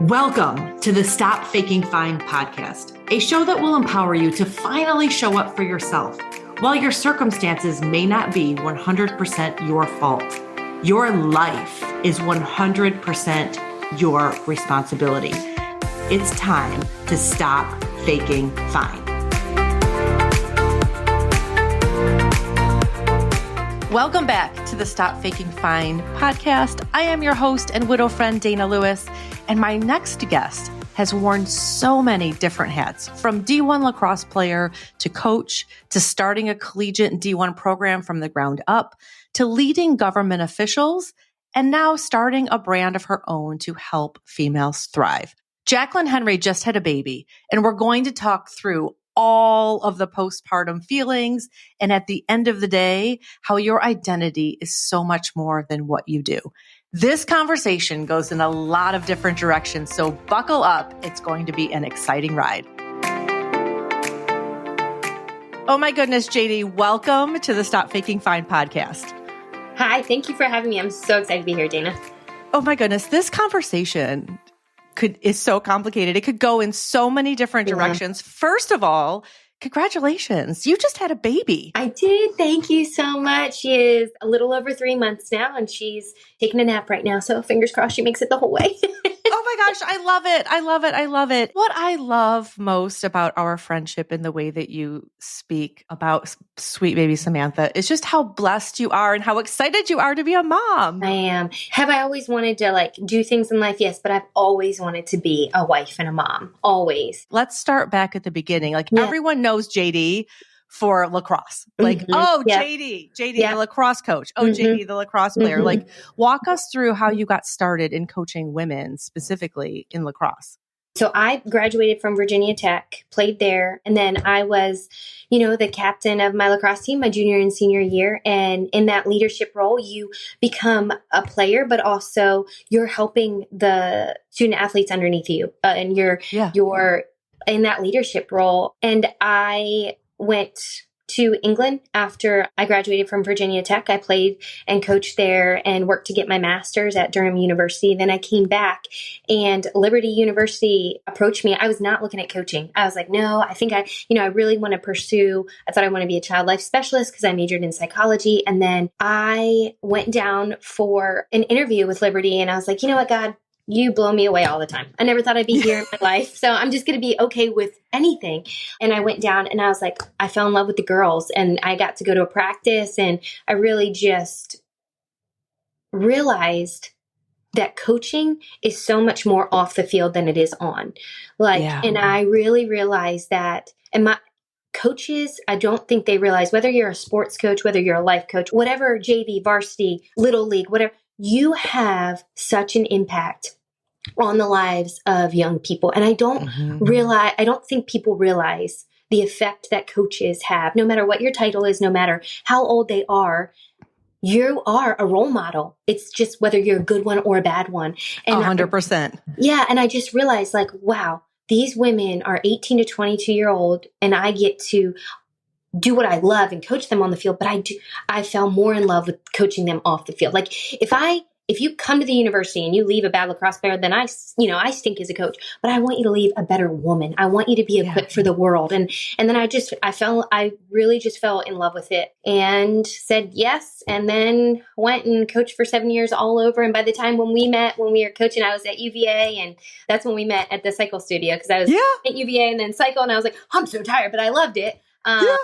Welcome to the Stop Faking Fine podcast, a show that will empower you to finally show up for yourself. While your circumstances may not be 100% your fault, your life is 100% your responsibility. It's time to stop faking fine. Welcome back to the Stop Faking Fine podcast. I am your host and widow friend, Dana Lewis, and my next guest has worn so many different hats, from D1 lacrosse player to coach, to starting a collegiate D1 program from the ground up, to leading government officials, and now starting a brand of her own to help females thrive. Jacquelyn Henry just had a baby, and we're going to talk through all of the postpartum feelings, and at the end of the day, how your identity is so much more than what you do. This conversation goes in a lot of different directions, so buckle up. It's going to be an exciting ride. Oh my goodness, JD, welcome to the Stop Faking Fine podcast. Hi, thank you for having me. I'm so excited to be here, Dana. Oh my goodness, this conversation is so complicated. It could go in so many different directions. First of all, congratulations. You just had a baby. I did. Thank you so much. She is a little over 3 months now, and she's taking a nap right now. So fingers crossed she makes it the whole way. Oh my gosh, I love it. I love it. I love it. What I love most about our friendship and the way that you speak about sweet baby Samantha is just how blessed you are and how excited you are to be a mom. I am. Have I always wanted to do things in life? Yes, but I've always wanted to be a wife and a mom. Always. Let's start back at the beginning. Everyone knows JD for lacrosse. JD, the lacrosse coach. Oh, JD, the lacrosse player. Walk us through how you got started in coaching women, specifically in lacrosse. So I graduated from Virginia Tech, played there, and then I was, the captain of my lacrosse team my junior and senior year. And in that leadership role, you become a player, but also you're helping the student athletes underneath you, and you're in that leadership role. And I went to England after I graduated from Virginia Tech. I played and coached there and worked to get my master's at Durham University. Then I came back and Liberty University approached me. I was not looking at coaching. I was like, no, I think I really want to pursue, I thought I want to be a child life specialist because I majored in psychology. And then I went down for an interview with Liberty and I was like, you know what, God, you blow me away all the time. I never thought I'd be here in my life. So I'm just going to be okay with anything. And I went down and I was like, I fell in love with the girls and I got to go to a practice. And I really just realized that coaching is so much more off the field than it is on. And I really realized that, and my coaches, I don't think they realize, whether you're a sports coach, whether you're a life coach, whatever, JV, varsity, little league, whatever, you have such an impact on the lives of young people. And I don't think people realize the effect that coaches have, no matter what your title is, no matter how old they are. You are a role model. It's just whether you're a good one or a bad one. And 100%. And I just realized wow, these women are 18 to 22-year-old and I get to do what I love and coach them on the field, but I fell more in love with coaching them off the field. If you come to the university and you leave a bad lacrosse player, then I stink as a coach, but I want you to leave a better woman. I want you to be equipped for the world. And then I really just fell in love with it and said yes. And then went and coached for 7 years all over. And by the time when we were coaching, I was at UVA, and that's when we met at the cycle studio, because I was at UVA and then cycle. And I was like, I'm so tired, but I loved it. But I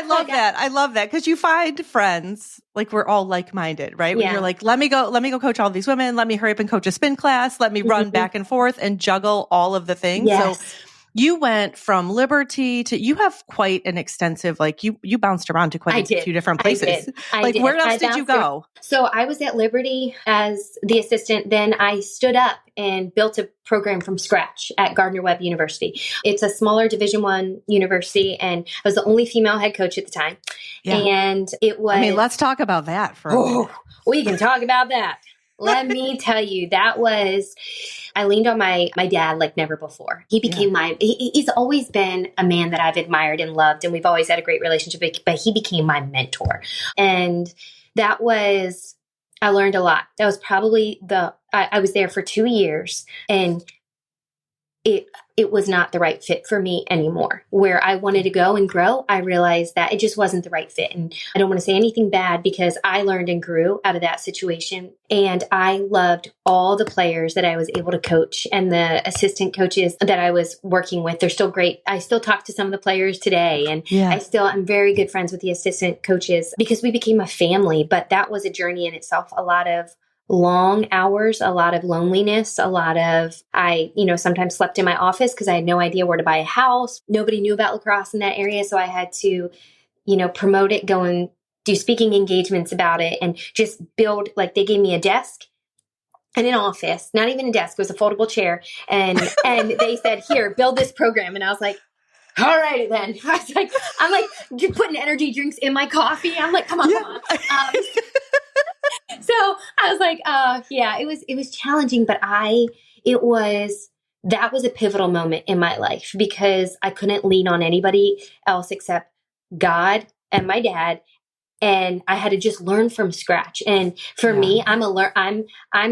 love that. I love that because you find friends, we're all like-minded, right? When you're like, let me go coach all these women. Let me hurry up and coach a spin class. Let me run back and forth and juggle all of the things. Yes. So you went from Liberty to, you have quite an extensive, you bounced around to quite a few different places. I did. Where else did you go? So I was at Liberty as the assistant. Then I stood up and built a program from scratch at Gardner-Webb University. It's a smaller Division I university, and I was the only female head coach at the time. Yeah. And it was... let's talk about that for a minute. We can talk about that. Let me tell you, I leaned on my dad like never before. He became he's always been a man that I've admired and loved, and we've always had a great relationship, but he became my mentor. And I learned a lot. That was probably I was there for 2 years, and it was not the right fit for me anymore. Where I wanted to go and grow, I realized that it just wasn't the right fit. And I don't want to say anything bad, because I learned and grew out of that situation. And I loved all the players that I was able to coach, and the assistant coaches that I was working with. They're still great. I still talk to some of the players today, and I'm very good friends with the assistant coaches, because we became a family. But that was a journey in itself. A lot of long hours, a lot of loneliness, I sometimes slept in my office because I had no idea where to buy a house. Nobody knew about lacrosse in that area. So I had to, promote it, go and do speaking engagements about it, and just build, like, they gave me a desk and an office, not even a desk, it was a foldable chair. And they said, here, build this program. And I was like, all right, then. I'm like just putting energy drinks in my coffee. I'm like, come on. So I was like, it was challenging, but that was a pivotal moment in my life, because I couldn't lean on anybody else except God and my dad. And I had to just learn from scratch. And for me, I'm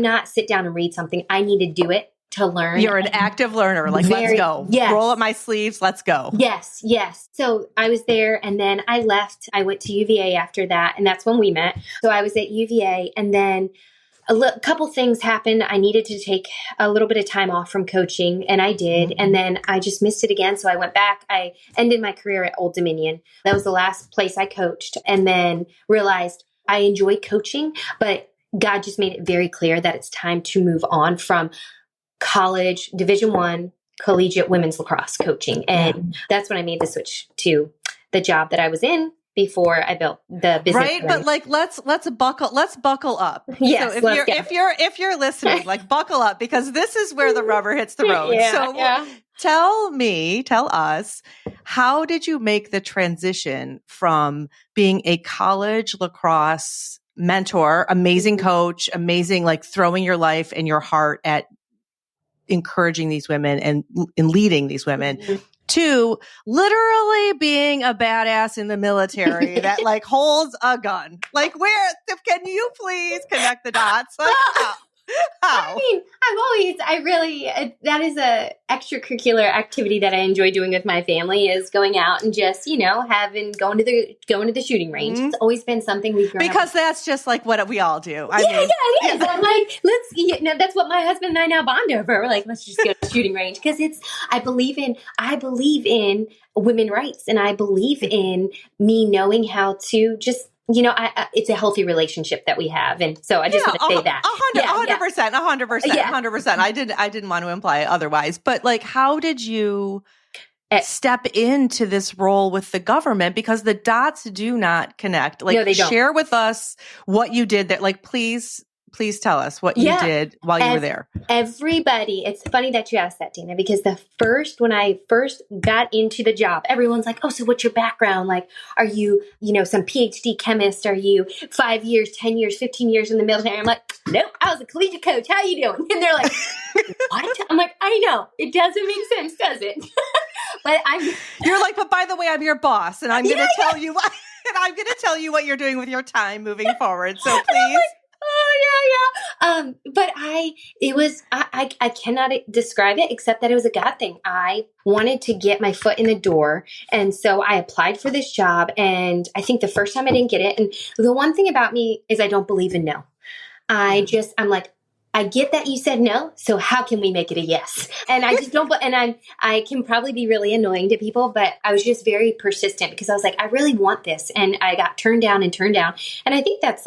not sit down and read something. I need to do it to learn. You're an active learner. Like, let's go. Yes. Roll up my sleeves. Let's go. Yes. So I was there, and then I left. I went to UVA after that, and that's when we met. So I was at UVA, and then a couple things happened. I needed to take a little bit of time off from coaching, and I did. And then I just missed it again. So I went back. I ended my career at Old Dominion. That was the last place I coached, and then realized I enjoy coaching, but God just made it very clear that it's time to move on from college, Division I, collegiate women's lacrosse coaching. And that's when I made the switch to the job that I was in before I built the business. Right. But like, let's buckle up. Yes. So if you're listening, like, buckle up, because this is where the rubber hits the road. Tell us, how did you make the transition from being a college lacrosse mentor, amazing coach, amazing, like, throwing your life and your heart at encouraging these women and leading these women, to literally being a badass in the military that, like, holds a gun? Like, can you please connect the dots? Like, how? I mean, that is a extracurricular activity that I enjoy doing with my family, is going out and just, going to the shooting range. It's always been something we've grown because up. That's just like what we all do. It is. I'm like, that's what my husband and I now bond over. We're like, let's just go to the shooting range, because I believe in women's rights, and I believe in me knowing how to just, it's a healthy relationship that we have. And so I just want to say that. 100%. I didn't want to imply otherwise, but, like, how did you step into this role with the government? Because the dots do not connect. Like, no, they don't. Share with us what you did there. Like, please tell us what you did while you were there. Everybody, it's funny that you asked that, Dana, because when I first got into the job, everyone's like, oh, so what's your background? Like, are you, some PhD chemist? Are you 5 years, 10 years, 15 years in the military? I'm like, nope, I was a collegiate coach. How you doing? And they're like, what? I'm like, I know. It doesn't make sense, does it? But you're like, but by the way, I'm your boss, and I'm going to tell you what, and I'm going to tell you what you're doing with your time moving forward. So please. But I cannot describe it except that it was a God thing. I wanted to get my foot in the door. And so I applied for this job. And I think the first time I didn't get it. And the one thing about me is I don't believe in no. I'm like, I get that you said no, so how can we make it a yes? And I just don't, and I can probably be really annoying to people, but I was just very persistent, because I was like, I really want this. And I got turned down. And I think that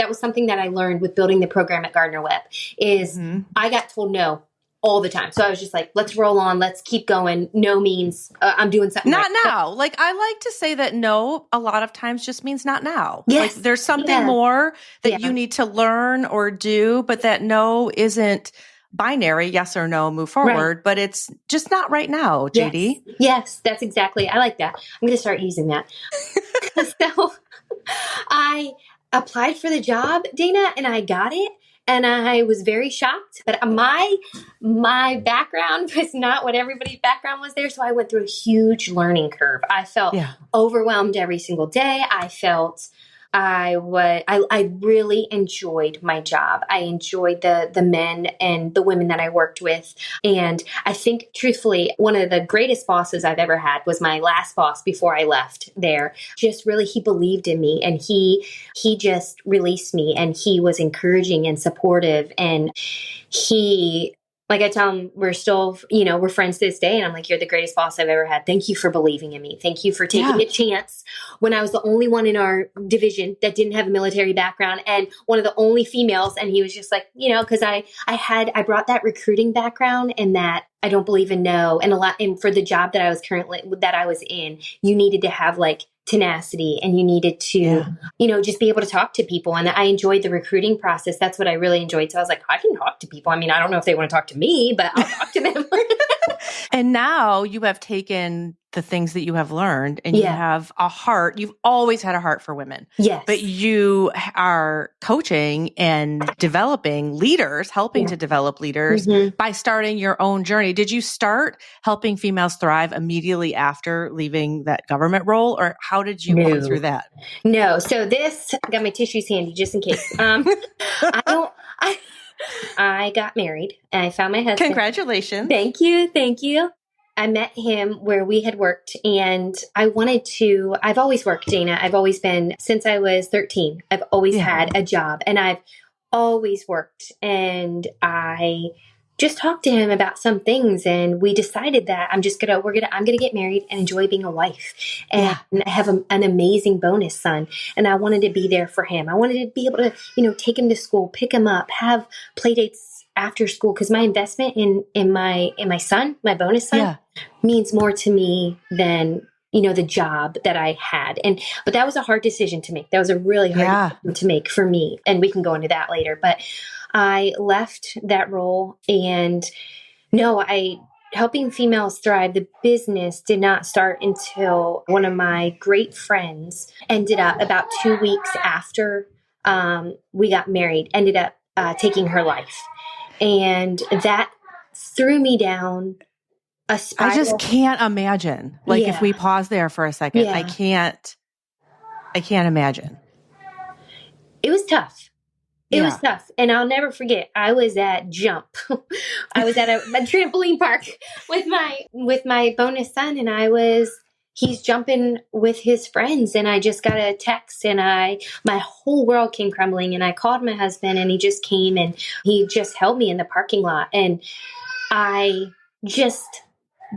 was something that I learned with building the program at Gardner-Webb, is I got told no all the time. So I was just like, let's roll on. Let's keep going. No means I'm doing something. Not now. Like, I like to say that no, a lot of times just means not now. Yes. Like, there's something more that you need to learn or do, but that no isn't binary, yes or no, move forward, but it's just not right now, JD. Yes, that's exactly. I like that. I'm going to start using that. So I applied for the job, Dana, and I got it. And I was very shocked, but my background was not what everybody's background was there. So I went through a huge learning curve. I felt overwhelmed every single day. I felt I really enjoyed my job. I enjoyed the men and the women that I worked with. And I think truthfully, one of the greatest bosses I've ever had was my last boss before I left there. Just really, he believed in me, and he just released me, and he was encouraging and supportive. And he, like I tell him, we're still, we're friends to this day. And I'm like, you're the greatest boss I've ever had. Thank you for believing in me. Thank you for taking a chance when I was the only one in our division that didn't have a military background and one of the only females. And he was just like, because I brought that recruiting background and that I don't believe in no. And for the job that I was in, you needed to have like tenacity, and you needed to, just be able to talk to people. And I enjoyed the recruiting process. That's what I really enjoyed. So I was like, I can talk to people. I mean, I don't know if they want to talk to me, but I'll talk to them. And now you have taken the things that you have learned, and you have a heart. You've always had a heart for women. Yes. But you are coaching and developing leaders, helping to develop leaders by starting your own journey. Did you start helping females thrive immediately after leaving that government role, or how did you go through that? No. So I got my tissues handy just in case. I got married and I found my husband. Congratulations. Thank you. I met him where we had worked, and I've always worked, Dana. I've always been, since I was 13, I've always had a job, and I've always worked. And I just talked to him about some things, and we decided that I'm going to get married and enjoy being a wife. And I have an amazing bonus son, and I wanted to be there for him. I wanted to be able to, take him to school, pick him up, have play dates after school, because my investment in my son, my bonus son, means more to me than the job that I had. But that was a hard decision to make. That was a really hard decision to make for me, and we can go into that later. But I left that role, and helping females thrive, the business did not start until one of my great friends ended up about 2 weeks after we got married, ended up taking her life. And that threw me down a spiral. I just can't imagine. If we pause there for a second, I can't imagine. It was tough. It was tough. And I'll never forget, I was at Jump. I was at a trampoline park with my bonus son, and he's jumping with his friends, and I just got a text, and my whole world came crumbling, and I called my husband, and he just came, and he just held me in the parking lot. And I just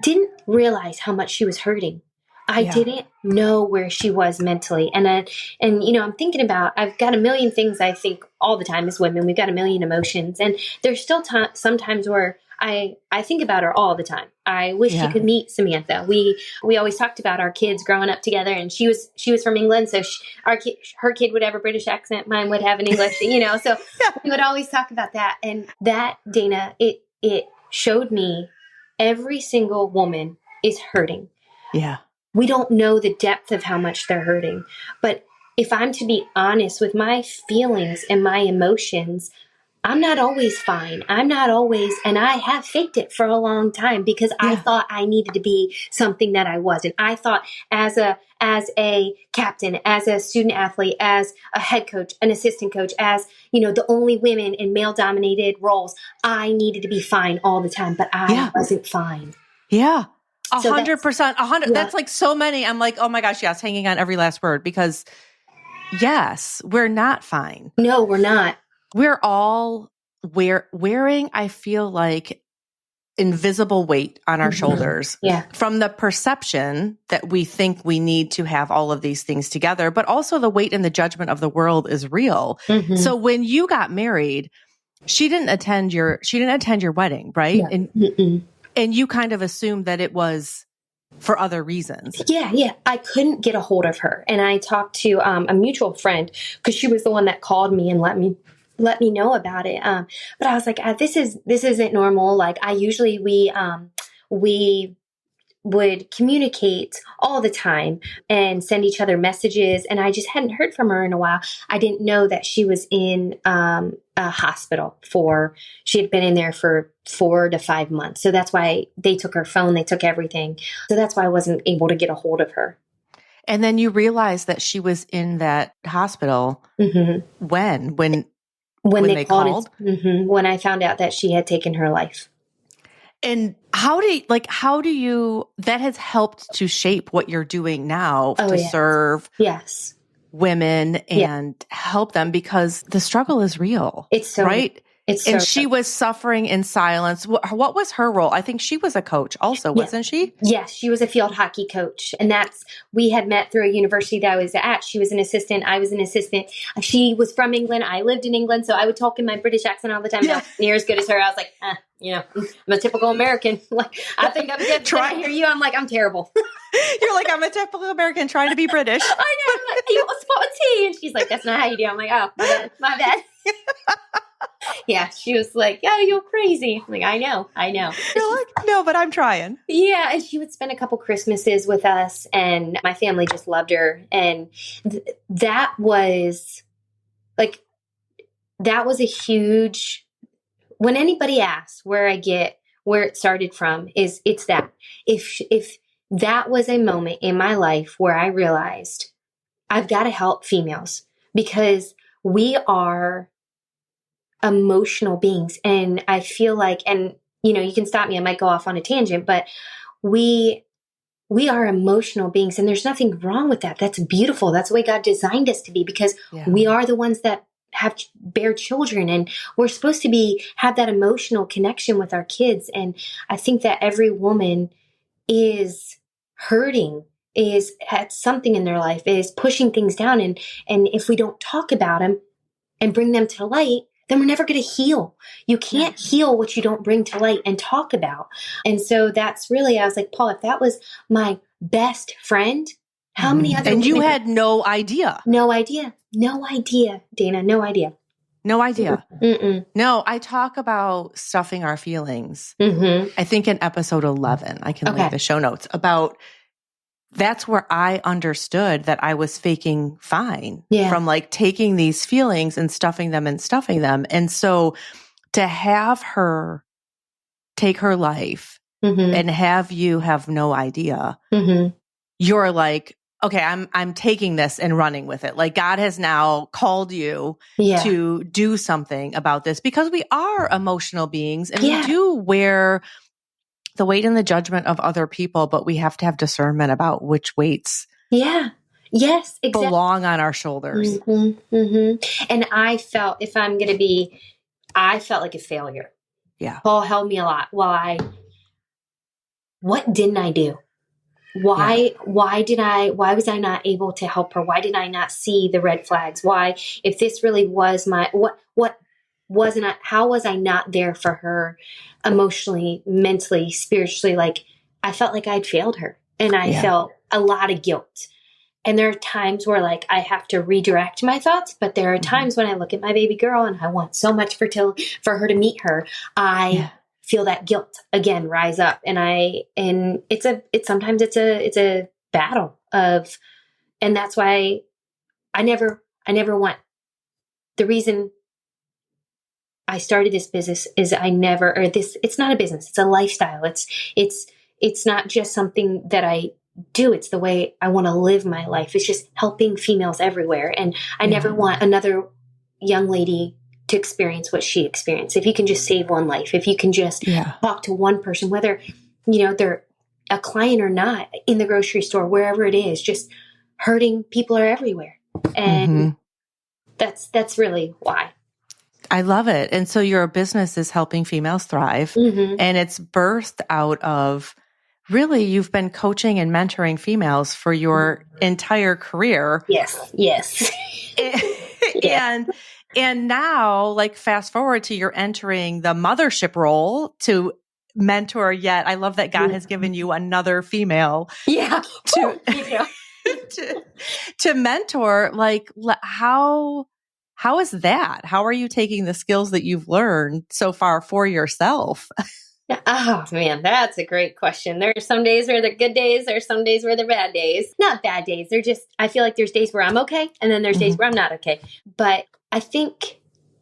didn't realize how much she was hurting. I didn't know where she was mentally. And I'm thinking about, I've got a million things I think all the time as women. We've got a million emotions. And there's still sometimes where I think about her all the time. I wish she could meet Samantha. We always talked about our kids growing up together, and she was from England. So her kid would have a British accent. Mine would have an English, so we would always talk about that. And that, Dana, it showed me every single woman is hurting. Yeah. We don't know the depth of how much they're hurting. But if I'm to be honest with my feelings and my emotions, I'm not always fine. I'm not always, and I have faked it for a long time because I thought I needed to be something that I wasn't. I thought as a captain, as a student athlete, as a head coach, an assistant coach, as, the only women in male dominated roles, I needed to be fine all the time, but I wasn't fine. Yeah. 100%. 100. That's like so many. I'm like, oh my gosh, yes, hanging on every last word, because yes, we're not fine. No, we're not. We're all wearing, I feel like, invisible weight on our shoulders from the perception that we think we need to have all of these things together, but also the weight and the judgment of the world is real. Mm-hmm. So when you got married, she didn't attend your wedding, right? Yeah. And you kind of assumed that it was for other reasons. Yeah. I couldn't get a hold of her. And I talked to a mutual friend, because she was the one that called me and let me know about it. But I was like, this isn't normal. Like we would communicate all the time and send each other messages. And I just hadn't heard from her in a while. I didn't know that she was in a hospital she had been in there for 4 to 5 months. So that's why they took her phone. They took everything. So that's why I wasn't able to get a hold of her. And then you realized that she was in that hospital when they called? When I found out that she had taken her life. And how do you, that has helped to shape what you're doing now to serve women and help them, because the struggle is real. It's so right. It's and so she was suffering in silence. What was her role? I think she was a coach also, wasn't she? Yes, she was a field hockey coach. And we had met through a university that I was at. She was an assistant. I was an assistant. She was from England. I lived in England. So I would talk in my British accent all the time. No, near as good as her. I was like, I'm a typical American. Like, I think I'm good. Try to hear you. I'm like, I'm terrible. You're like, I'm a typical American trying to be British. I know. I'm like, you want a spot of tea? And she's like, that's not how you do. I'm like, oh, my bad. Yeah, she was like, "Yeah, you're crazy." I'm like, I know. You're like, no, but I'm trying. Yeah, and she would spend a couple Christmases with us, and my family just loved her. And that was a huge. When anybody asks where it started from, it's that. If that was a moment in my life where I realized I've got to help females, because we are emotional beings. And I feel like, and you can stop me, I might go off on a tangent, but we are emotional beings, and there's nothing wrong with that. That's beautiful. That's the way God designed us to be, because we are the ones that bear children, and we're supposed to have that emotional connection with our kids. And I think that every woman is hurting, is had something in their life, is pushing things down. And if we don't talk about them and bring them to light, then we're never going to heal. You can't heal what you don't bring to light and talk about. And so that's really, I was like, Paul, if that was my best friend, how many other And you had no idea. No idea, Dana, no idea. No idea. Mm-mm. No, I talk about stuffing our feelings. I think in episode 11, I can link the show notes about. That's where I understood that I was faking fine from like taking these feelings and stuffing them. And so to have her take her life and have you have no idea, you're like, okay, I'm taking this and running with it. Like, God has now called you to do something about this, because we are emotional beings, and we do wear the weight and the judgment of other people, but we have to have discernment about which weights belong on our shoulders. And I felt, I felt like a failure. Yeah. Paul helped me a lot. What didn't I do? Why was I not able to help her? Why did I not see the red flags? Why, if this really was how was I not there for her emotionally, mentally, spiritually? Like, I felt like I'd failed her, and I felt a lot of guilt. And there are times where like I have to redirect my thoughts, but there are times when I look at my baby girl and I want so much for her to meet her. I feel that guilt again rise up, and sometimes it's a battle of, and that's why I never want, the reason I started this business is it's not a business, it's a lifestyle. It's not just something that I do. It's the way I want to live my life. It's just helping females everywhere. And I never want another young lady to experience what she experienced. If you can just save one life, if you can just talk to one person, whether, they're a client or not, in the grocery store, wherever it is, just hurting people are everywhere. And that's really why. I love it. And so your business is helping females thrive, and it's birthed out of, really, you've been coaching and mentoring females for your entire career. Yes. And now, like, fast forward to you're entering the mothership role to mentor yet. I love that God has given you another female to mentor. Like, how is that? How are you taking the skills that you've learned so far for yourself? Oh man, that's a great question. There's some days where they're good days. There's some days where they're bad days. Not bad days. They're just, I feel like there's days where I'm okay, and then there's days where I'm not okay. But I think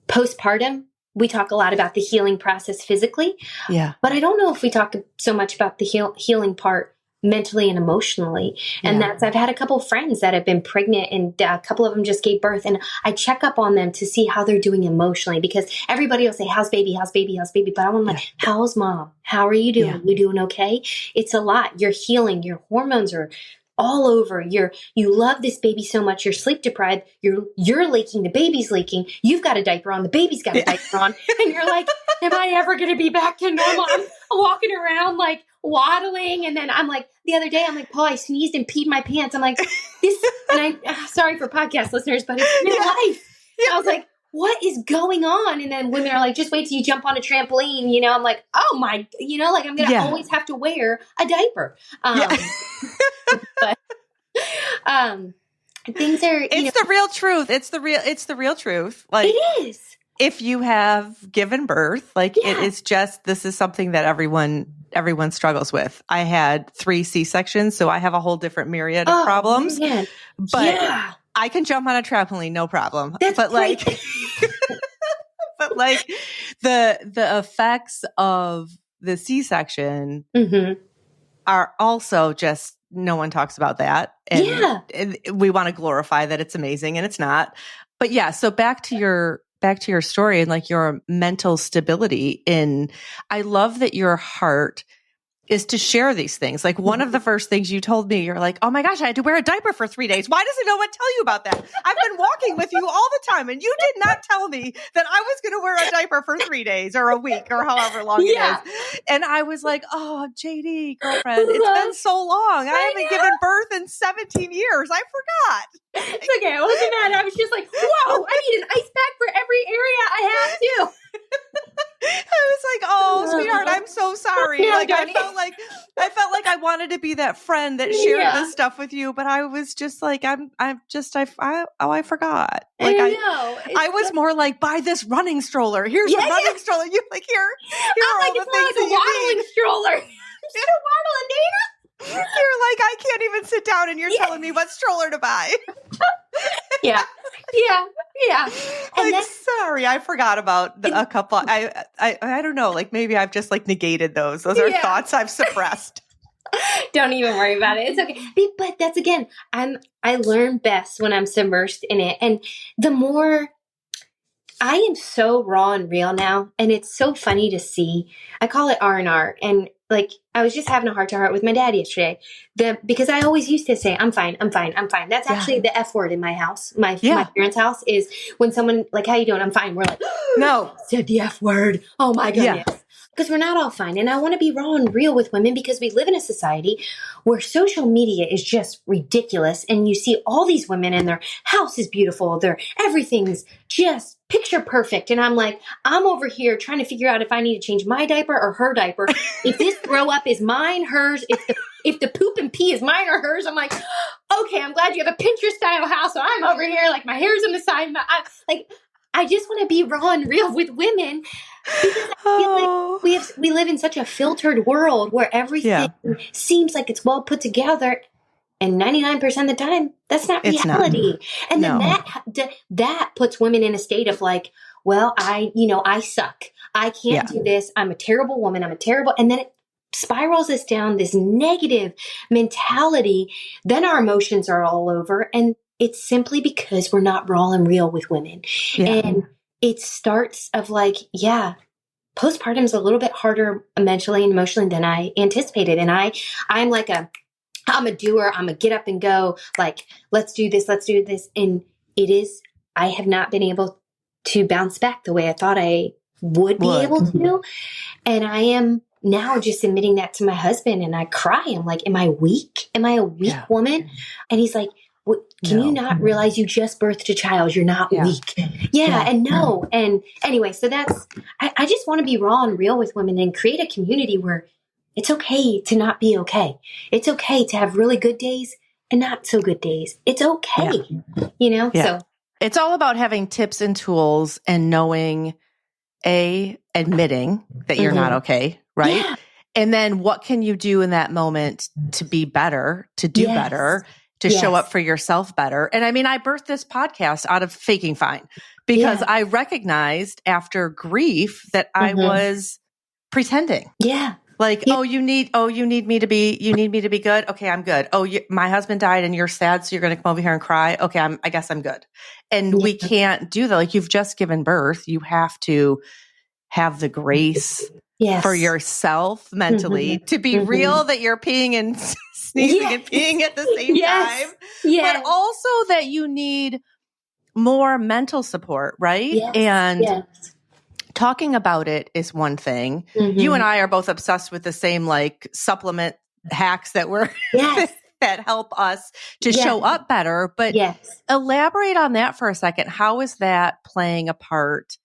postpartum, we talk a lot about the healing process physically. Yeah. But I don't know if we talk so much about the healing part mentally and emotionally. And I've had a couple of friends that have been pregnant, and a couple of them just gave birth, and I check up on them to see how they're doing emotionally, because everybody will say, how's baby? How's baby? How's baby? But I'm like, how's mom? How are you doing? You doing okay? It's a lot. You're healing. Your hormones are all over. You love this baby so much. You're sleep deprived. You're leaking. The baby's leaking. You've got a diaper on. The baby's got a diaper on. And you're like, am I ever going to be back to normal? I'm walking around like waddling. And then I'm like, the other day, I'm like, Paul, I sneezed and peed my pants. I'm like, sorry for podcast listeners, but it's real life. I was like, what is going on? And then women are like, just wait till you jump on a trampoline. You know, I'm like, oh my, like I'm going to always have to wear a diaper. But things are, it's the real truth. It's the real truth. Like, it is. If you have given birth, like it is just, this is something that everyone struggles with. I had 3 C-sections, so I have a whole different myriad of problems, but I can jump on a trampoline, no problem. But like the effects of the C-section are also just, no one talks about that. And we want to glorify that it's amazing, and it's not. But so back to your story and like your mental stability I love that your heart is to share these things. Like one of the first things you told me, you're like, oh my gosh, I had to wear a diaper for 3 days. Why doesn't no one tell you about that? I've been walking with you all the time, and you did not tell me that I was going to wear a diaper for 3 days or a week or however long it is. And I was like, oh, JD, girlfriend, it's been so long. I haven't given birth in 17 years. I forgot. It's okay. I wasn't mad. I was just like, whoa, I need an ice pack for every area I have too. I was like, oh, sweetheart, I'm so sorry. No, like I felt like I wanted to be that friend that shared this stuff with you, but I was just like, I forgot. Like I was more like, buy this running stroller. Here's a running stroller. You like here are all the things that you need. Stroller. I'm still waddling, Dana. You're like, I can't even sit down, and you're telling me what stroller to buy. Yeah. And like, sorry, I forgot about a couple. I don't know. Like maybe I've just like negated those. Those are thoughts I've suppressed. Don't even worry about it. It's okay. But that's again, I learn best when I'm submersed in it, and the more. I am so raw and real now, and it's so funny to see. I call it R&R, and like I was just having a heart-to-heart with my dad yesterday, because I always used to say, I'm fine. That's actually the F word in my house. My parents' house is when someone like, how you doing? I'm fine. We're like, no, said the F word. Oh my goodness. Yeah. Because we're not all fine. And I want to be raw and real with women, because we live in a society where social media is just ridiculous. And you see all these women, and their house is beautiful. Everything's just picture perfect. And I'm like, I'm over here trying to figure out if I need to change my diaper or her diaper. If this throw up is mine, hers, if the poop and pee is mine or hers. I'm like, okay, I'm glad you have a Pinterest style house. So I'm over here, like my hair's on the side. I just want to be raw and real with women, because I feel like we live in such a filtered world where everything seems like it's well put together, and 99% of the time, that's not reality. And then that puts women in a state of like, well, I suck. I can't do this. I'm a terrible woman. And then it spirals us down this negative mentality. Then our emotions are all over, and it's simply because we're not raw and real with women. And it starts of like, postpartum is a little bit harder mentally and emotionally than I anticipated. And I'm like I'm a doer. I'm a get up and go, like, let's do this. And I have not been able to bounce back the way I thought I would be able to. And I am now just admitting that to my husband, and I cry. I'm like, am I weak? Am I a weak woman? And he's like, can you not realize you just birthed a child? You're not weak. And no. And anyway, so I just want to be raw and real with women and create a community where it's okay to not be okay. It's okay to have really good days and not so good days. It's okay, so. It's all about having tips and tools and knowing, admitting that you're not okay, right? Yeah. And then what can you do in that moment to be better, to do better, to show up for yourself better. And I mean, I birthed this podcast out of faking fine, because I recognized after grief that I was pretending. Like, Yeah. you need me to be good. Okay, I'm good. My husband died and you're sad. So you're going to come over here and cry. Okay. I guess I'm good. And we can't do that. Like, you've just given birth. You have to have the grace for yourself mentally to be real that you're peeing and sneezing and peeing at the same time, but also that you need more mental support. Right. And talking about it is one thing. You and I are both obsessed with the same like supplement hacks that we're that help us to show up better. But elaborate on that for a second. How is that playing a part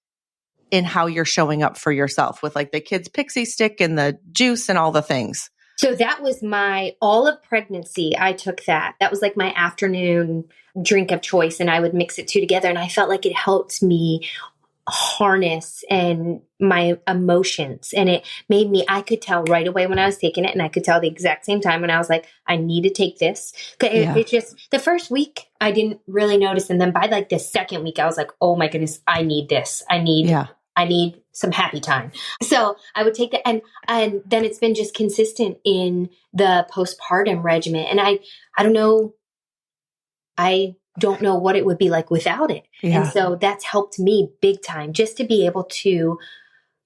in how you're showing up for yourself with like the kids' pixie stick and the juice and all the things? So that was all of pregnancy. I took that. That was like my afternoon drink of choice, and I would mix it two together. And I felt like it helped me harness and my emotions. And it made me, I could tell right away when I was taking it, and I could tell the exact same time when I was like, I need to take this. It just, the first week I didn't really notice. And then by like the second week, I was like, oh my goodness, I need this. I need some happy time. So I would take that. And then it's been just consistent in the postpartum regimen. And I don't know what it would be like without it. And so that's helped me big time, just to be able to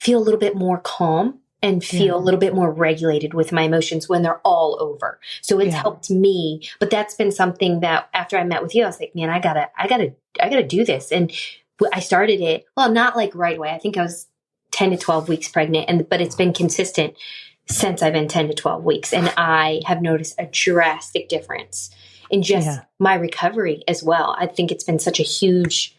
feel a little bit more calm and feel a little bit more regulated with my emotions when they're all over. So it's helped me. But that's been something that after I met with you, I was like, man, I gotta do this. And I started it, well, not like right away. I think I was 10 to 12 weeks pregnant, but it's been consistent since I've been 10 to 12 weeks. And I have noticed a drastic difference in just my recovery as well. I think it's been such a huge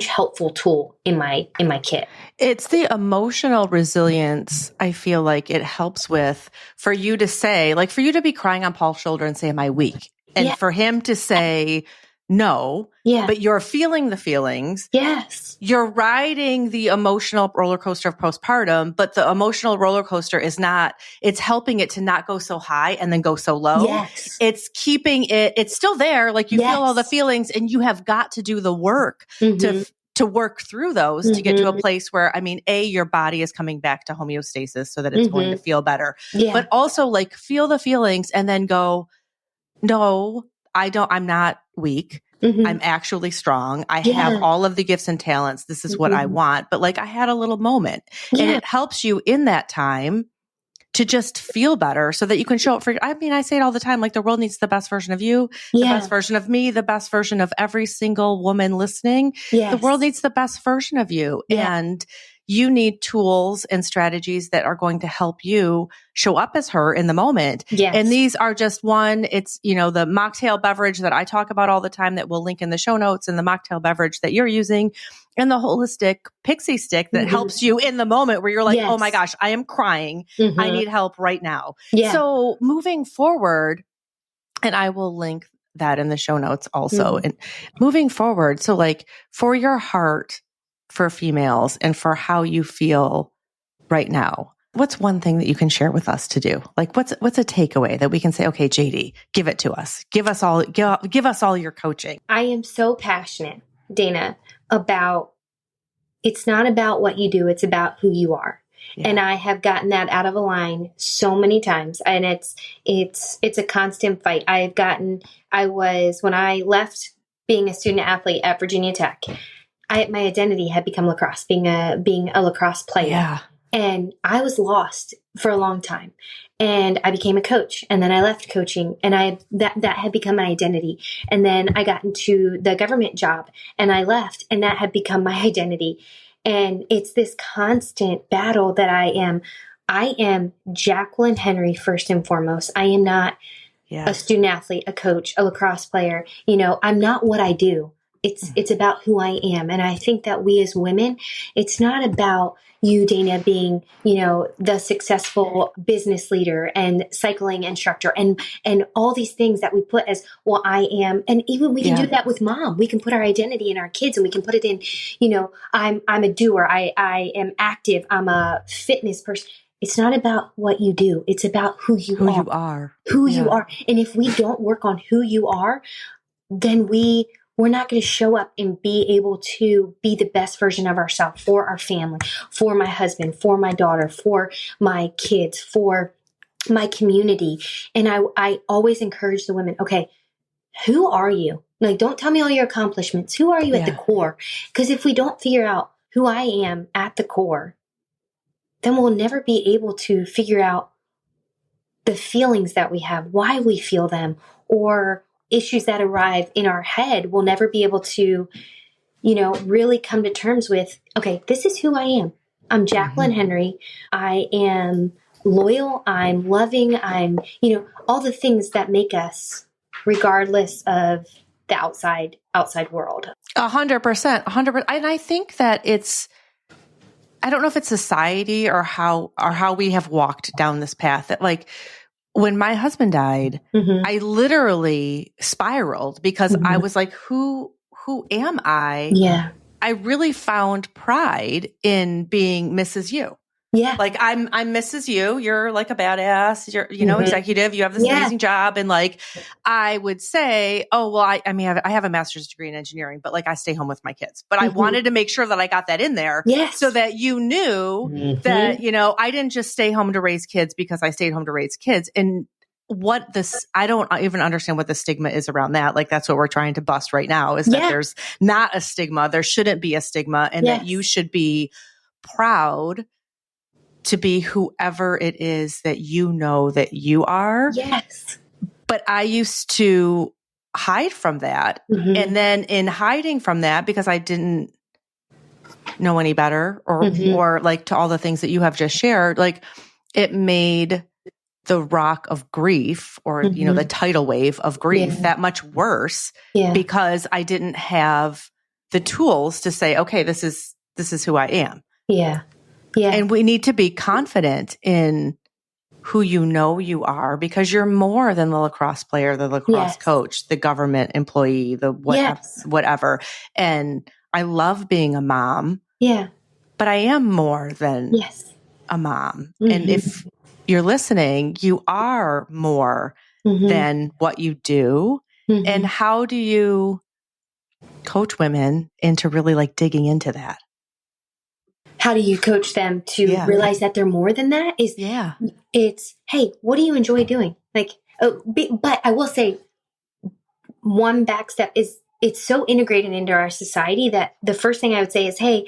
helpful tool in my kit. It's the emotional resilience. I feel like it helps with, for you to say, like for you to be crying on Paul's shoulder and say, am I weak? And for him to say, no, but you're feeling the feelings. Yes. You're riding the emotional roller coaster of postpartum, but the emotional roller coaster is not, it's helping it to not go so high and then go so low. Yes. It's keeping it, it's still there. Like you feel all the feelings, and you have got to do the work to work through those to get to a place where, I mean, your body is coming back to homeostasis so that it's going to feel better, but also like feel the feelings and then go, no, I'm not weak. I'm actually strong. I have all of the gifts and talents. This is what I want. But like I had a little moment, and it helps you in that time to just feel better so that you can show up for, I mean, I say it all the time, like the world needs the best version of you, the best version of me, the best version of every single woman listening. The world needs the best version of you. And you need tools and strategies that are going to help you show up as her in the moment. And these are just one, it's, the mocktail beverage that I talk about all the time that we'll link in the show notes, and the mocktail beverage that you're using, and the holistic pixie stick that helps you in the moment where you're like, oh my gosh, I am crying. I need help right now. So moving forward, and I will link that in the show notes also. And moving forward, so like for your heart, for females, and for how you feel right now, what's one thing that you can share with us to do? Like what's a takeaway that we can say, okay, JD, give it to us. Give us all your coaching. I am so passionate, Dana, about, it's not about what you do. It's about who you are. And I have gotten that out of line so many times. And it's a constant fight. when I left being a student athlete at Virginia Tech, my identity had become lacrosse, being a lacrosse player. And I was lost for a long time. And I became a coach, and then I left coaching, and that had become my identity. And then I got into the government job, and I left, and that had become my identity. And it's this constant battle that I am Jacquelyn Henry first and foremost. I am not a student athlete, a coach, a lacrosse player. I'm not what I do. It's about who I am. And I think that we as women, it's not about you, Dana, being, the successful business leader and cycling instructor and all these things that we put as, well, I am. And even we can do that with mom. We can put our identity in our kids, and we can put it in, I'm a doer. I am active. I'm a fitness person. It's not about what you do. It's about who you are. You are. And if we don't work on who you are, then we we're not going to show up and be able to be the best version of ourselves for our family, for my husband, for my daughter, for my kids, for my community. And I always encourage the women, okay, who are you? Like, don't tell me all your accomplishments. Who are you at the core? Because if we don't figure out who I am at the core, then we'll never be able to figure out the feelings that we have, why we feel them, or issues that arrive in our head. We'll never be able to, really come to terms with, okay, this is who I am. I'm Jacquelyn Henry. I am loyal. I'm loving. I'm, all the things that make us, regardless of the outside world. 100%, 100%. And I think that I don't know if it's society or how we have walked down this path that, like, when my husband died, I literally spiraled because I was like, who am I? Yeah. I really found pride in being Mrs. You. Yeah. Like, I'm Mrs. You. You're like a badass. You're, executive. You have this amazing job. And like, I would say, oh, well, I mean, I have a master's degree in engineering, but like, I stay home with my kids. But I wanted to make sure that I got that in there so that you knew that, I didn't just stay home to raise kids because I stayed home to raise kids. And I don't even understand what the stigma is around that. Like, that's what we're trying to bust right now is that there's not a stigma. There shouldn't be a stigma, and that you should be proud to be whoever it is that you know that you are. Yes. But I used to hide from that. And then in hiding from that, because I didn't know any better or like to all the things that you have just shared, like, it made the rock of grief or, the tidal wave of grief that much worse because I didn't have the tools to say, okay, this is who I am. Yeah. Yeah. And we need to be confident in who you are, because you're more than the lacrosse player, the lacrosse coach, the government employee, the whatever. And I love being a mom. Yeah. But I am more than a mom. And if you're listening, you are more than what you do. And how do you coach women into really like digging into that? How do you coach them to realize that they're more than that? It's, hey, what do you enjoy doing? Like, but I will say one back step is it's so integrated into our society that the first thing I would say is, hey,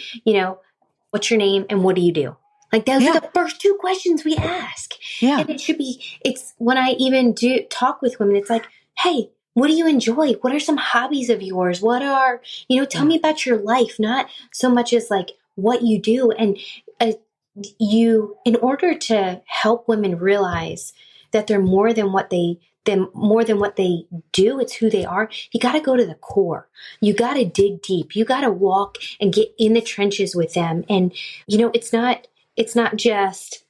what's your name and what do you do? Like, those are the first two questions we ask. Yeah. And it's when I even do talk with women, it's like, hey, what do you enjoy? What are some hobbies of yours? What are, tell me about your life, not so much as like what you do. And in order to help women realize that they're more than what they do, it's who they are. You got to go to the core. You got to dig deep. You got to walk and get in the trenches with them. And, it's not just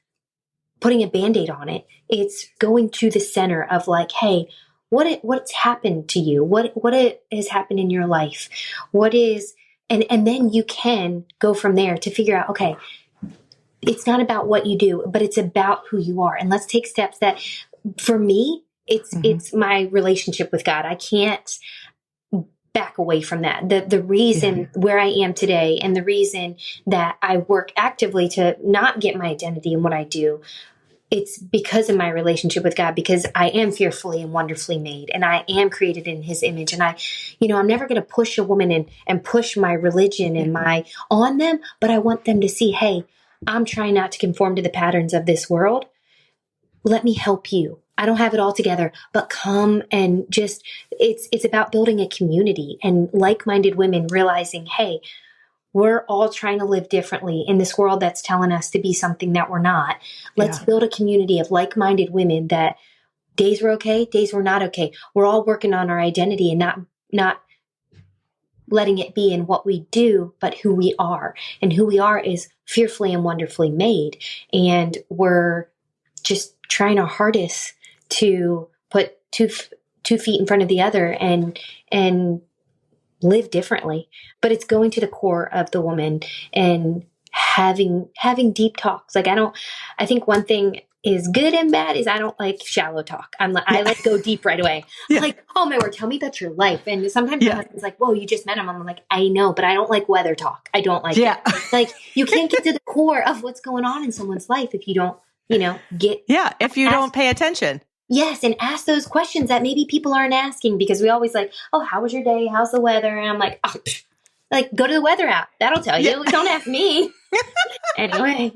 putting a Band-Aid on it. It's going to the center of like, hey, what's happened to you? What has happened in your life? And then you can go from there to figure out, okay, it's not about what you do, but it's about who you are. And let's take steps that, for me, it's my relationship with God. I can't back away from that. The reason where I am today and the reason that I work actively to not get my identity in what I do, it's because of my relationship with God, because I am fearfully and wonderfully made, and I am created in His image. And I'm never going to push a woman and push my religion and on them, but I want them to see, hey, I'm trying not to conform to the patterns of this world. Let me help you. I don't have it all together, but come and just, it's about building a community and like-minded women realizing, hey, we're all trying to live differently in this world that's telling us to be something that we're not. Let's build a community of like-minded women that days were okay, days were not okay. We're all working on our identity and not letting it be in what we do, but who we are. And who we are is fearfully and wonderfully made. And we're just trying our hardest to put two feet in front of the other and live differently. But it's going to the core of the woman and having deep talks. Like, I think one thing as good and bad as I don't like shallow talk. I like go deep right away. Yeah. Like, oh my word, tell me about your life. And sometimes my Yeah. husband's like, whoa, you just met him. I'm like, I know, but I don't like weather talk. I don't like Yeah. it. Like, you can't get to the core of what's going on in someone's life if you don't, if you don't pay attention. Yes, and ask those questions that maybe people aren't asking, because we always like, oh, how was your day? How's the weather? And I'm like, oh, like, go to the weather app. That'll tell you. Don't ask me. Anyway.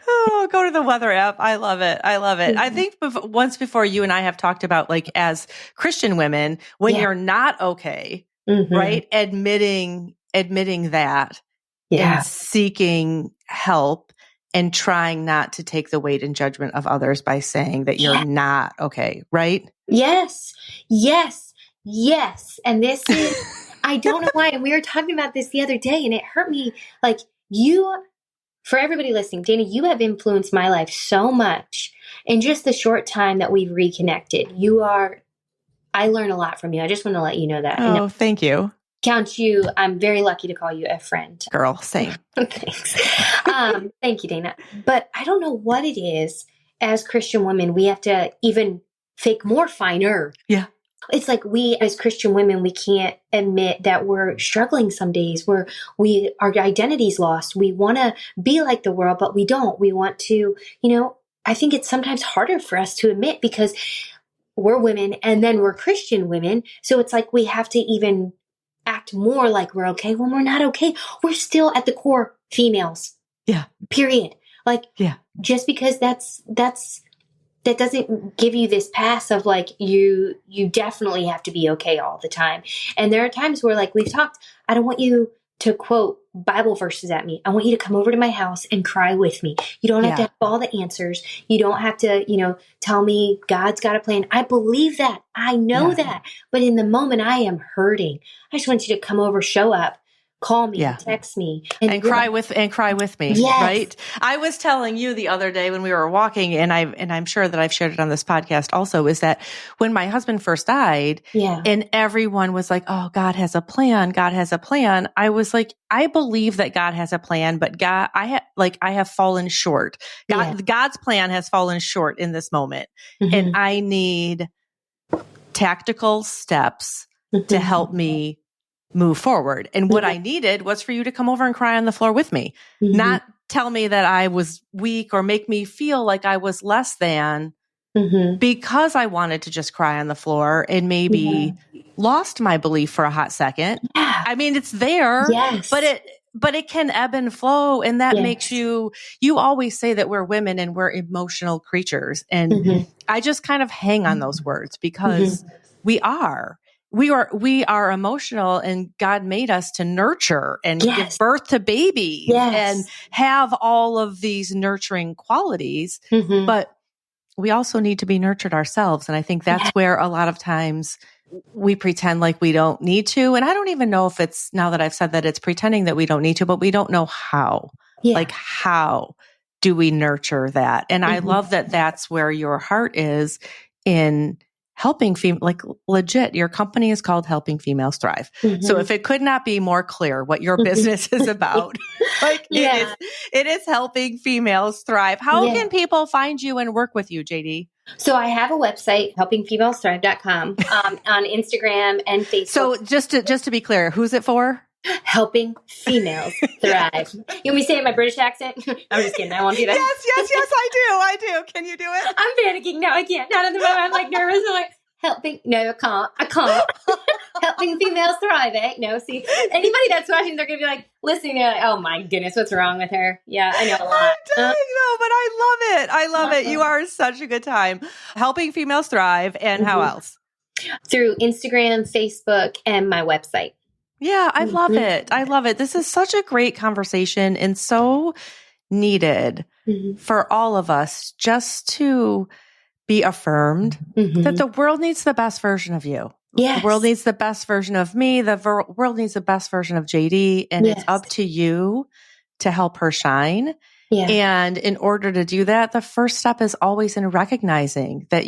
Oh, go to the weather app. I love it. I love it. I think once before you and I have talked about, like, as Christian women, when you're not okay, right? Admitting that and seeking help and trying not to take the weight and judgment of others by saying that you're not okay, right? Yes. And this is, I don't know why. And we were talking about this the other day, and it hurt me. Like, for everybody listening, Dana, you have influenced my life so much in just the short time that we've reconnected. I learn a lot from you. I just want to let you know that. Oh, thank you. I'm very lucky to call you a friend. Girl, same. Thanks. Thank you, Dana. But I don't know what it is. As Christian women, we have to even fake more finer. Yeah. It's like we, as Christian women, we can't admit that we're struggling some days where our identity's lost. We want to be like the world, but we don't. We want to, I think it's sometimes harder for us to admit because we're women and then we're Christian women. So it's like we have to even act more like we're okay when we're not okay. We're still at the core females. Yeah. Period. Like, just because that doesn't give you this pass of like, you definitely have to be okay all the time. And there are times where, like we've talked, I don't want you to quote Bible verses at me. I want you to come over to my house and cry with me. You don't have to have all the answers. You don't have to, tell me God's got a plan. I believe that. I know that. But in the moment I am hurting. I just want you to come over, show up. Call me, text me, and cry with me. Yes. Right. I was telling you the other day when we were walking, and I'm sure that I've shared it on this podcast also, is that when my husband first died, and everyone was like, "Oh, God has a plan. God has a plan." I was like, I believe that God has a plan, but I have fallen short. God's plan has fallen short in this moment, and I need tactical steps to help me move forward. And what I needed was for you to come over and cry on the floor with me, not tell me that I was weak or make me feel like I was less than, because I wanted to just cry on the floor and maybe lost my belief for a hot second. I mean, it's there, but it can ebb and flow. And that makes you always say that we're women and we're emotional creatures. And I just kind of hang on those words because we are emotional, and God made us to nurture and give birth to babies and have all of these nurturing qualities. But we also need to be nurtured ourselves. And I think that's where a lot of times we pretend like we don't need to. And I don't even know if it's, now that I've said that, it's pretending that we don't need to, but we don't know how. Like, how do we nurture that? And I love that that's where your heart is in helping like legit, your company is called Helping Females Thrive. So if it could not be more clear what your business is about, like it is helping females thrive. How can people find you and work with you, JD? So I have a website, helpingfemalesthrive.com, on Instagram and Facebook. So just to be clear, who's it for? Helping females thrive. You want me to say it in my British accent? I'm just kidding. I won't do that. Yes, I do. Can you do it? I'm panicking. No, I can't. Not at the moment. I'm like nervous. I'm like, I can't. Helping females thrive, eh? No, see, anybody that's watching, they're going to be like, listening, they're like, oh my goodness, what's wrong with her? Yeah, I know a lot. I'm dying though, but I love it. You are such a good time. Helping Females Thrive. And how else? Through Instagram, Facebook, and my website. Yeah, I love it. I love it. This is such a great conversation and so needed for all of us, just to be affirmed that the world needs the best version of you. Yes. The world needs the best version of me. The world needs the best version of JD. And it's up to you to help her shine. Yeah. And in order to do that, the first step is always in recognizing that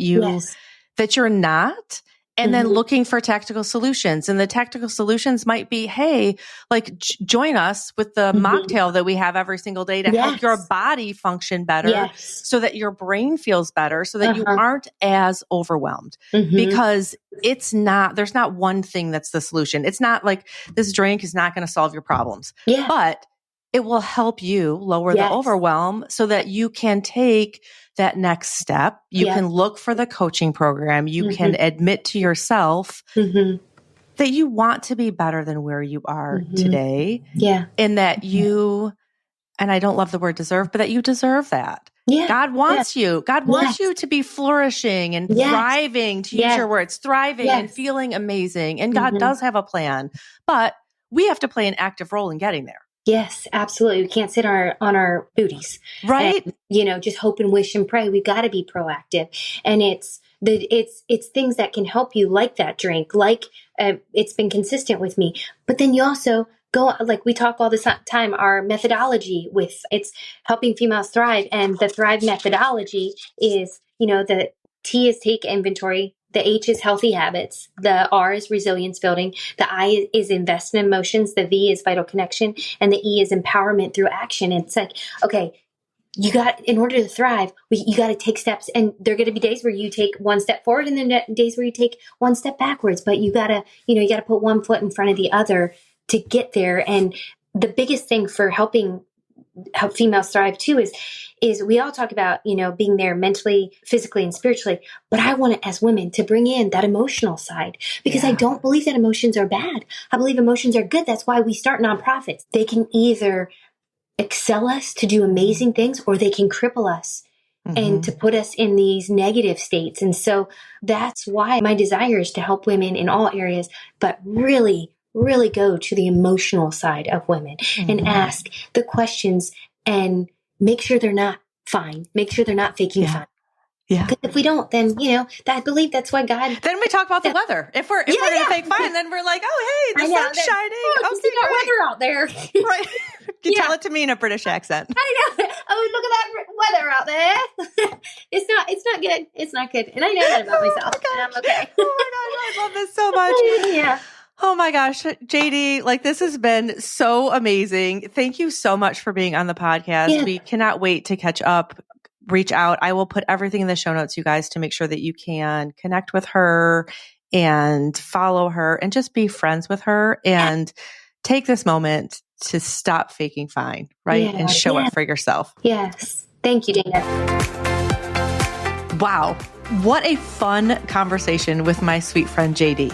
that you're not, and then looking for tactical solutions. And the tactical solutions might be, hey, like join us with the mocktail that we have every single day to help your body function better so that your brain feels better, so that you aren't as overwhelmed. Because there's not one thing that's the solution. It's not like this drink is not going to solve your problems, but it will help you lower the overwhelm so that you can take that next step. You can look for the coaching program. You can admit to yourself that you want to be better than where you are today. And that you, and I don't love the word deserve, but that you deserve that. God wants you. God wants you to be flourishing and thriving, to use your words, thriving and feeling amazing. And God does have a plan, but we have to play an active role in getting there. Yes, absolutely. We can't sit on our booties, right? And, just hope and wish and pray. We've got to be proactive, and it's things that can help you, like that drink, like it's been consistent with me. But then you also go, like we talk all the time, our methodology it's helping females thrive, and the Thrive methodology is, the T is take inventory. The H is healthy habits. The R is resilience building. The I is invest in emotions. The V is vital connection. And the E is empowerment through action. And it's like, okay, in order to thrive, you got to take steps. And there are going to be days where you take one step forward and then days where you take one step backwards. But you got to put one foot in front of the other to get there. And the biggest thing for help females thrive too is we all talk about, being there mentally, physically, and spiritually, but I want it as women to bring in that emotional side, because I don't believe that emotions are bad. I believe emotions are good. That's why we start nonprofits. They can either excel us to do amazing things, or they can cripple us and to put us in these negative states. And so that's why my desire is to help women in all areas, but really go to the emotional side of women and ask the questions and make sure they're not fine. Make sure they're not faking fine. Yeah. Because if we don't, then, I believe that's why God. Then we talk about the weather. If we're going to fake fine, then we're like, oh, hey, the sun's shining. Oh, see that weather out there. Right. You tell it to me in a British accent. I know. Oh, look at that weather out there. It's not good. It's not good. And I know that about myself. And I'm okay. Oh my God, I love this so much. Yeah. Oh my gosh, JD, this has been so amazing. Thank you so much for being on the podcast. Yeah. We cannot wait to catch up, reach out. I will put everything in the show notes, you guys, to make sure that you can connect with her and follow her and just be friends with her and take this moment to stop faking fine, right? And show up for yourself. Yes. Thank you, Dana. Wow. What a fun conversation with my sweet friend, JD.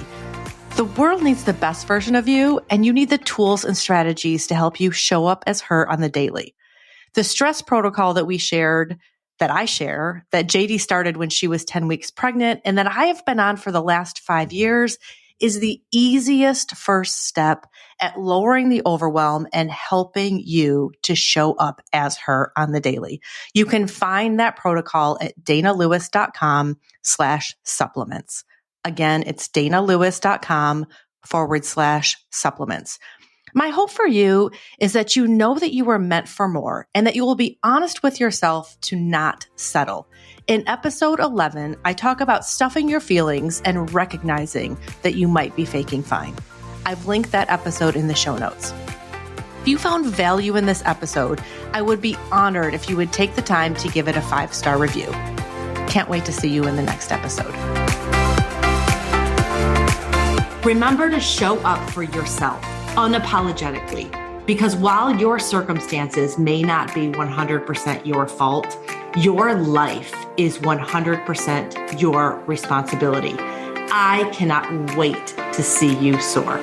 The world needs the best version of you, and you need the tools and strategies to help you show up as her on the daily. The stress protocol that I share, that JD started when she was 10 weeks pregnant, and that I have been on for the last 5 years, is the easiest first step at lowering the overwhelm and helping you to show up as her on the daily. You can find that protocol at danalewis.com/supplements. Again, it's danalewis.com/supplements. My hope for you is that you know that you were meant for more and that you will be honest with yourself to not settle. In episode 11, I talk about stuffing your feelings and recognizing that you might be faking fine. I've linked that episode in the show notes. If you found value in this episode, I would be honored if you would take the time to give it a 5-star review. Can't wait to see you in the next episode. Remember to show up for yourself unapologetically, because while your circumstances may not be 100% your fault, your life is 100% your responsibility. I cannot wait to see you soar.